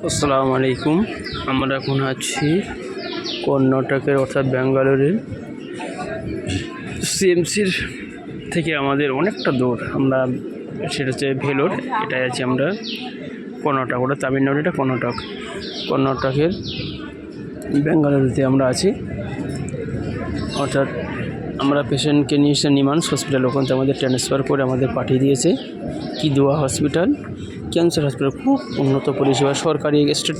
আসসালামু আলাইকুম। আমরা এখন আছি কর্ণাটকের অর্থাৎ ব্যাঙ্গালোরের সিএমসির থেকে আমাদের অনেকটা দূর। আমরা সেটা হচ্ছে ভেলোর, এটাই আছি আমরা কর্ণাটক, ওটা তামিলনাড়ু, এটা কর্ণাটকের ব্যাঙ্গালোরুতে আমরা আছি। অর্থাৎ আমরা পেশেন্টকে নিয়ে এসে নিমান্স হসপিটাল, ওখান থেকে আমাদের ট্রান্সফার করে আমাদের পাঠিয়ে দিয়েছে কিদুয়া হসপিটাল, ক্যান্সার হসপিটাল। খুব উন্নত পরিষেবা, সরকারি স্টেট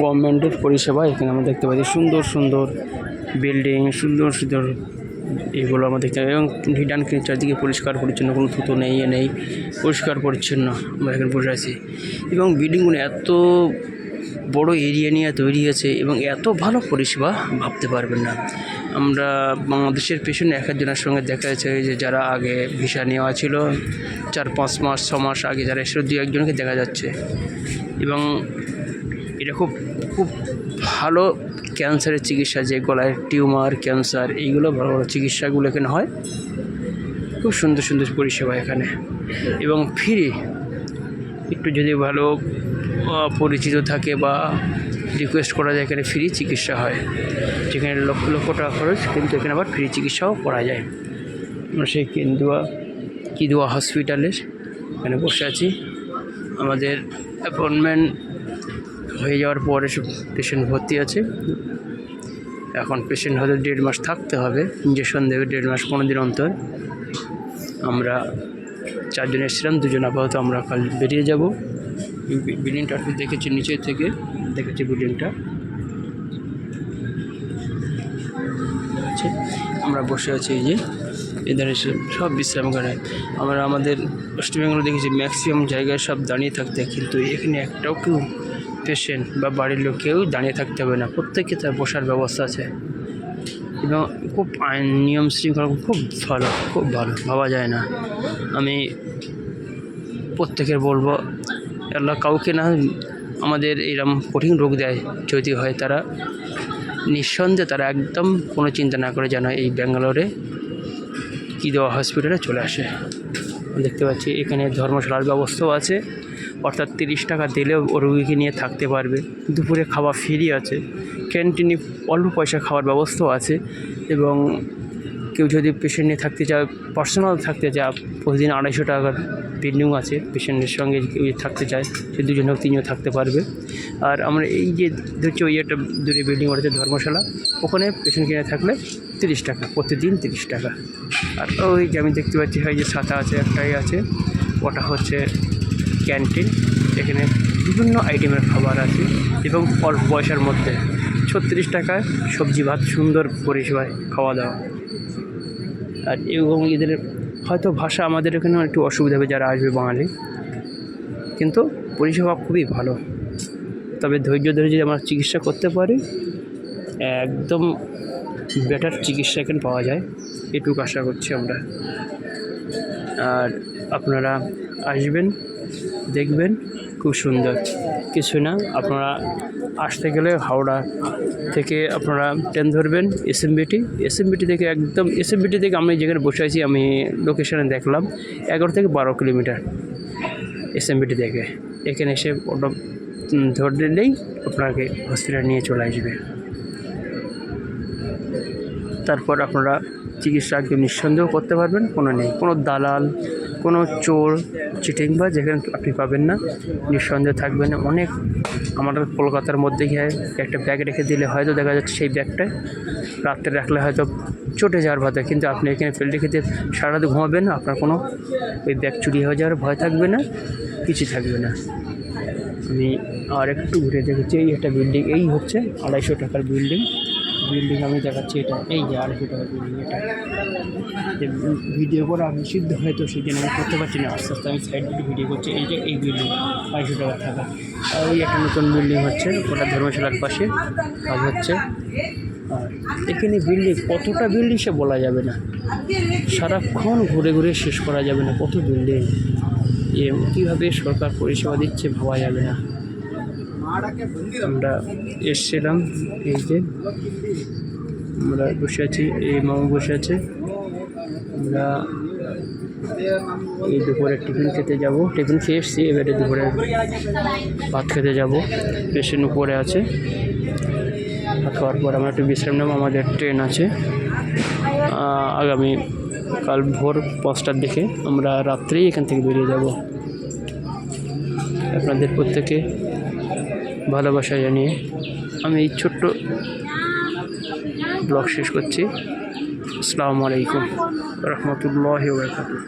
গভর্নমেন্টের পরিষেবা। এখানে আমরা দেখতে পাচ্ছি সুন্দর সুন্দর বিল্ডিং, সুন্দর সুন্দর এগুলো আমরা দেখতে পাই। এবং ডান চারদিকে পরিষ্কার পরিচ্ছন্ন, কোনো থুতো নেই, নেই, পরিষ্কার পরিচ্ছন্ন। আমরা এখানে বসে আছি এবং বিল্ডিংগুলো এত বড় এরিয়া নিয়ে তৈরি হয়েছে এবং এত ভালো পরিষেবা ভাবতে পারবেন না। আমরা বাংলাদেশের পেশেন্ট এক একজনের সঙ্গে দেখা যাচ্ছে যে যারা আগে ভিসা নেওয়া ছিল 4-5 মাস 6 মাস আগে, যারা এসে 2-1 জনকে দেখা যাচ্ছে। এবং এটা খুব খুব ভালো ক্যান্সারের চিকিৎসা, যে গলায় টিউমার, ক্যান্সার, এইগুলো ভালো ভালো চিকিৎসাগুলো এখানে হয়। খুব সুন্দর সুন্দর পরিষেবা এখানে এবং ফ্রি। একটু যদি ভালো পরিচিত থাকে বা রিকোয়েস্ট করা যায়, এখানে ফ্রি চিকিৎসা হয়। যেখানে লক্ষ লক্ষ টাকা খরচ, কিন্তু এখানে আবার ফ্রি চিকিৎসাও করা যায়। আমরা সেই কিদুয়া হসপিটালের এখানে বসে আছি। আমাদের অ্যাপয়েন্টমেন্ট হয়ে যাওয়ার পরে সব পেশেন্ট ভর্তি আছে। এখন পেশেন্ট হয়তো 1.5 মাস থাকতে হবে, ইঞ্জেকশন দেবে 1.5 মাস 15 দিন অন্তর। আমরা 4 জন এসেছিলাম, 2 জন আপাতত আমরা কাল বেরিয়ে যাব। বিল্ডিংটা একটু দেখেছি, নিচে থেকে দেখেছি বিল্ডিংটা। আমরা বসে আছি এই যে এধারে সব বিশ্রাম করে। আমরা আমাদের ওয়েস্ট বেঙ্গলে দেখেছি ম্যাক্সিমাম জায়গায় সব দাঁড়িয়ে থাকতে, কিন্তু এখানে একটাও কেউ পেশেন্ট বা বাড়ির লোক কেউ দাঁড়িয়ে থাকতে হবে না, প্রত্যেকে তার বসার ব্যবস্থা আছে। এবং খুব আইন নিয়ম শৃঙ্খলা খুব ভালো, খুব ভালো, ভাবা যায় না। আমি প্রত্যেকের বলবো, আল্লাহ কাউকে না আমাদের এরম কঠিন রোগ দেয় যদি হয়, তারা নিঃসন্দেহে তারা একদম কোনো চিন্তা না করে যেন এই ব্যাঙ্গালোরে কিদুয়া হসপিটালে চলে আসে। দেখতে পাচ্ছি এখানে ধর্মশালার ব্যবস্থাও আছে, অর্থাৎ 30 টাকা দিলেও রোগীকে নিয়ে থাকতে পারবে। দুপুরে খাওয়া ফ্রি আছে, ক্যান্টিনে অল্প পয়সা খাওয়ার ব্যবস্থাও আছে। এবং কেউ যদি পেশেন্ট নিয়ে থাকতে চায়, পার্সোনাল থাকতে চায়, প্রতিদিন 250 টাকার বিল্ডিং আছে। পেশেন্টের সঙ্গে কেউ থাকতে চায়, সে 2 জন হোক 3 জন থাকতে পারবে। আর আমরা এই যে ধরছি ওই একটা দূরে বিল্ডিং, ওটা হচ্ছে ধর্মশালা, ওখানে পেশেন্ট কিনে থাকলে 30 টাকা, প্রতিদিন 30 টাকা। আর ওই যে আমি দেখতে পাচ্ছি হয় যে ছাতা আছে, একটাই আছে, ওটা হচ্ছে ক্যান্টিন। এখানে বিভিন্ন আইটেমের খাবার আছে এবং অল্প পয়সার মধ্যে 36 টাকায় সবজি ভাত, সুন্দর পরিষেবায় খাওয়া দাওয়া। আর এবং এদের হয়তো ভাষা আমাদের এখানে একটু অসুবিধা হবে যারা আসবে বাঙালি, কিন্তু পরিষেবা খুবই ভালো। তবে ধৈর্য ধরে যদি আমরা চিকিৎসা করতে পারি, একদম বেটার চিকিৎসা এখানে পাওয়া যায়, এটুকু আশা করছি আমরা। আর আপনারা আসবেন, দেখবেন, খুব সুন্দর। কিছু না, আপনারা আসতে গেলে হাওড়া থেকে আপনারা ট্রেন ধরবেন এসএমবিটি থেকে, একদম এসএমবিটি থেকে আমি যেখানে বসে আছি, আমি লোকেশানে দেখলাম 11 থেকে 12 কিলোমিটার এসএমবিটি থেকে। এখানে এসে অটো ধরলেই আপনাকে হসপিটাল নিয়ে চলে আসবে। তারপর আপনারা চিকিৎসা একদম নিঃসন্দেহ করতে পারবেন, কোনো নেই, কোনো দালাল, কোনো চোর চিটিং বা যেখানে আপনি পাবেন না, নিঃসন্দেহ থাকবেন। অনেক আমাদের কলকাতার মধ্যে গিয়ে একটা ব্যাগ রেখে দিলে হয়তো দেখা যাচ্ছে সেই ব্যাগটা রাত্রে রাখলে হয়তো চটে যাওয়ার ভয়, কিন্তু আপনি এখানে ফেলে রেখে দিয়ে সারা রাত ঘুমাবেন, আপনার কোনো ওই ব্যাগ চুরি হয়ে যাওয়ার ভয় থাকবে না, কিছু থাকবে না। আমি আর একটু ঘুরে দেখেছি, এই একটা বিল্ডিং, এই হচ্ছে 250 টাকার বিল্ডিং আমি দেখাচ্ছি। এটা এই যে 250 টাকার বিল্ডিং, এটা ভিডিও করে আমি সিদ্ধ হয়তো সেই জন্য আমি করতে পারছি না, আস্তে আস্তে আমি সাইড ভিডিও করছি। এই যে এই বিল্ডিং 250 টাকা থাকা। আর ওই একটা নতুন বিল্ডিং হচ্ছে, ওটা ধর্মশালার পাশে কাজ হচ্ছে। আর এখানে বিল্ডিং, কতটা বিল্ডিং সে বলা যাবে না, সারাক্ষণ ঘুরে ঘুরে শেষ করা যাবে না, কত বিল্ডিং। কীভাবে সরকার পরিষেবা দিচ্ছে ভাবা যাবে না। আমরা এসছিলাম, এই যে আমরা বসে আছি, এই মামু বসে আছে। আমরা এই দুপুরে টিফিন খেতে যাব, টিফিন খেয়ে এসেছি, এবারে দুপুরে ভাত খেতে যাব। পেশেন্ট উপরে আছে, ভাত খাওয়ার পর আমরা একটু বিশ্রাম নেব। আমাদের ট্রেন আছে আগামী কাল ভোর 5টার দিকে, আমরা রাত্রেই এখান থেকে বেরিয়ে যাব। আপনাদের প্রত্যেকে ভালোবাসা জানিয়ে আমি এই ছোট্ট ব্লগ শেষ করছি। আসসালামু আলাইকুম রহমতুল্লাহি ওয়া বারাকাতুহু।